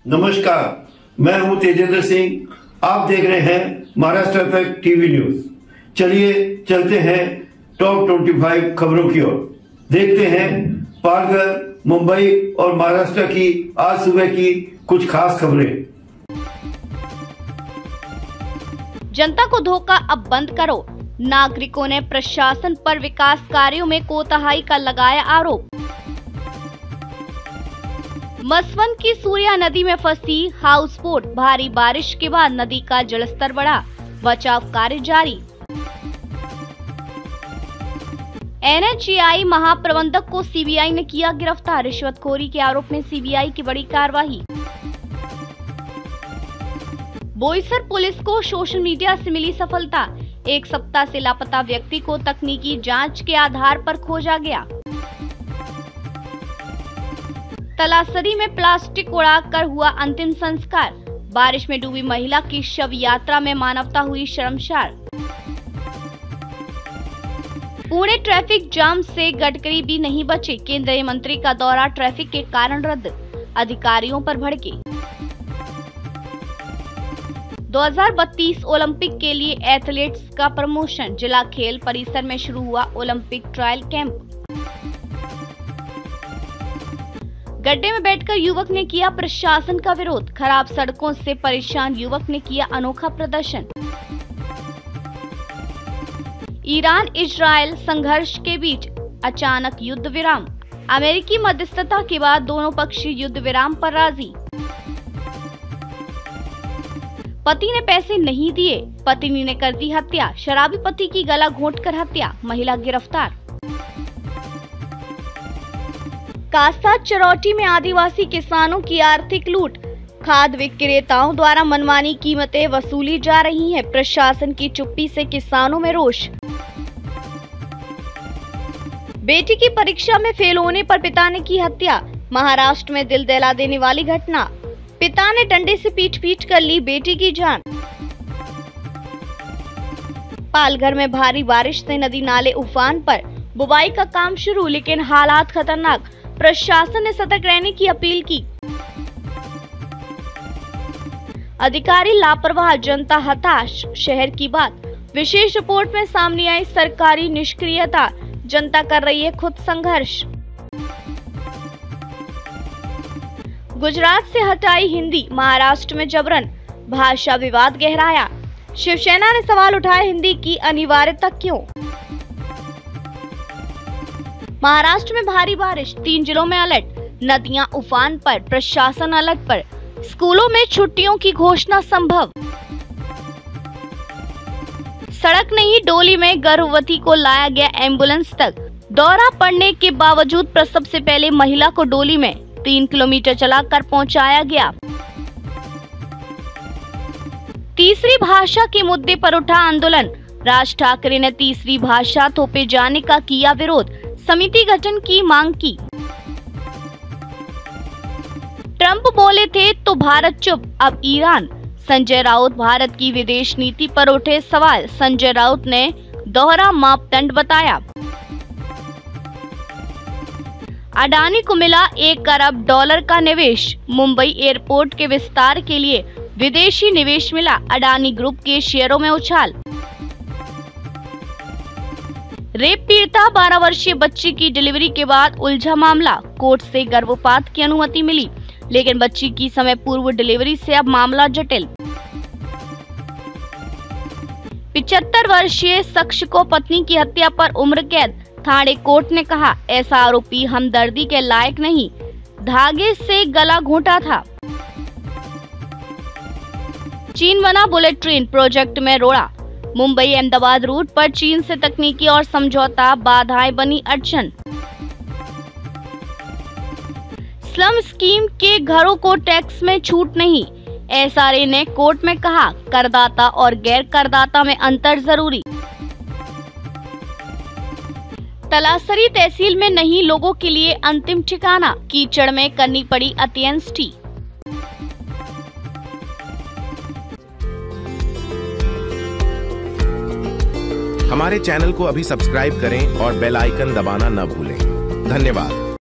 नमस्कार, मैं हूं तेजेंद्र सिंह। आप देख रहे हैं महाराष्ट्र इफेक्ट टीवी न्यूज। चलिए चलते हैं टॉप 25 खबरों की ओर। देखते हैं पालघर, मुंबई और महाराष्ट्र की आज सुबह की कुछ खास खबरें। जनता को धोखा अब बंद करो। नागरिकों ने प्रशासन पर विकास कार्यों में कोताही का लगाया आरोप। मसवंत की सूर्या नदी में फंसी हाउस बोट, भारी बारिश के बाद नदी का जलस्तर बढ़ा, बचाव कार्य जारी। NHAI महाप्रबंधक को CBI ने किया गिरफ्तार, रिश्वतखोरी के आरोप में CBI की बड़ी कार्रवाई। बोईसर पुलिस को सोशल मीडिया से मिली सफलता, एक सप्ताह से लापता व्यक्ति को तकनीकी जांच के आधार पर खोजा गया। तलासरी में प्लास्टिक उड़ाकर हुआ अंतिम संस्कार, बारिश में डूबी महिला की शव यात्रा में मानवता हुई शर्मसार। पुणे ट्रैफिक जाम से गडकरी भी नहीं बचे, केंद्रीय मंत्री का दौरा ट्रैफिक के कारण रद्द, अधिकारियों पर भड़के। 2032 ओलंपिक के लिए एथलीट्स का प्रमोशन, जिला खेल परिसर में शुरू हुआ ओलंपिक ट्रायल कैंप। गड्ढे में बैठकर युवक ने किया प्रशासन का विरोध, खराब सड़कों से परेशान युवक ने किया अनोखा प्रदर्शन। ईरान इजरायल संघर्ष के बीच अचानक युद्ध विराम, अमेरिकी मध्यस्थता के बाद दोनों पक्ष युद्ध विराम पर राजी। पति ने पैसे नहीं दिए, पत्नी ने कर दी हत्या, शराबी पति की गला घोंटकर हत्या, महिला गिरफ्तार। कासा चरौटी में आदिवासी किसानों की आर्थिक लूट, खाद विक्रेताओं द्वारा मनमानी कीमतें वसूली जा रही हैं, प्रशासन की चुप्पी से किसानों में रोष। बेटी की परीक्षा में फेल होने पर पिता ने की हत्या, महाराष्ट्र में दिल दहला देने वाली घटना, पिता ने डंडे से पीट कर ली बेटी की जान। पालघर में भारी बारिश से नदी नाले उफान पर, बुवाई का काम शुरू लेकिन हालात खतरनाक, प्रशासन ने सतर्क रहने की अपील की। अधिकारी लापरवाह, जनता हताश, शहर की बात, विशेष रिपोर्ट में सामने आई सरकारी निष्क्रियता, जनता कर रही है खुद संघर्ष। गुजरात से हटाई हिंदी, महाराष्ट्र में जबरन, भाषा विवाद गहराया, शिवसेना ने सवाल उठाया हिंदी की अनिवार्यता क्यों। महाराष्ट्र में भारी बारिश, 3 जिलों में अलर्ट, नदियां उफान पर, प्रशासन अलर्ट पर, स्कूलों में छुट्टियों की घोषणा संभव। सड़क नहीं, डोली में गर्भवती को लाया गया एम्बुलेंस तक, दौरा पड़ने के बावजूद प्रसव से पहले महिला को डोली में 3 किलोमीटर चलाकर पहुंचाया गया। तीसरी भाषा के मुद्दे पर उठा आंदोलन, राज ठाकरे ने तीसरी भाषा थोपे जाने का किया विरोध, समिति गठन की मांग की। ट्रंप बोले थे तो भारत चुप, अब ईरान, संजय राउत भारत की विदेश नीति पर उठे सवाल, संजय राउत ने दोहरा मापदंड बताया। अडानी को मिला $1 अरब का निवेश, मुंबई एयरपोर्ट के विस्तार के लिए विदेशी निवेश मिला, अडानी ग्रुप के शेयरों में उछाल। रेप पीड़िता 12 वर्षीय बच्ची की डिलीवरी के बाद उलझा मामला, कोर्ट से गर्भपात की अनुमति मिली, लेकिन बच्ची की समय पूर्व डिलीवरी से अब मामला जटिल। 75 वर्षीय शख्स को पत्नी की हत्या पर उम्र कैद, थाने कोर्ट ने कहा ऐसा आरोपी हमदर्दी के लायक नहीं, धागे से गला घोंटा था। चीन बना बुलेट ट्रेन प्रोजेक्ट में रोड़ा, मुंबई अहमदाबाद रूट पर चीन से तकनीकी और समझौता, बाधाएं बनी अड़चन। स्लम स्कीम के घरों को टैक्स में छूट नहीं, SRA ने कोर्ट में कहा करदाता और गैर करदाता में अंतर जरूरी। तलासरी तहसील में नहीं लोगों के लिए अंतिम ठिकाना, कीचड़ में करनी पड़ी अंत्येष्टि। हमारे चैनल को अभी सब्सक्राइब करें और बेल आइकन दबाना न भूलें। धन्यवाद।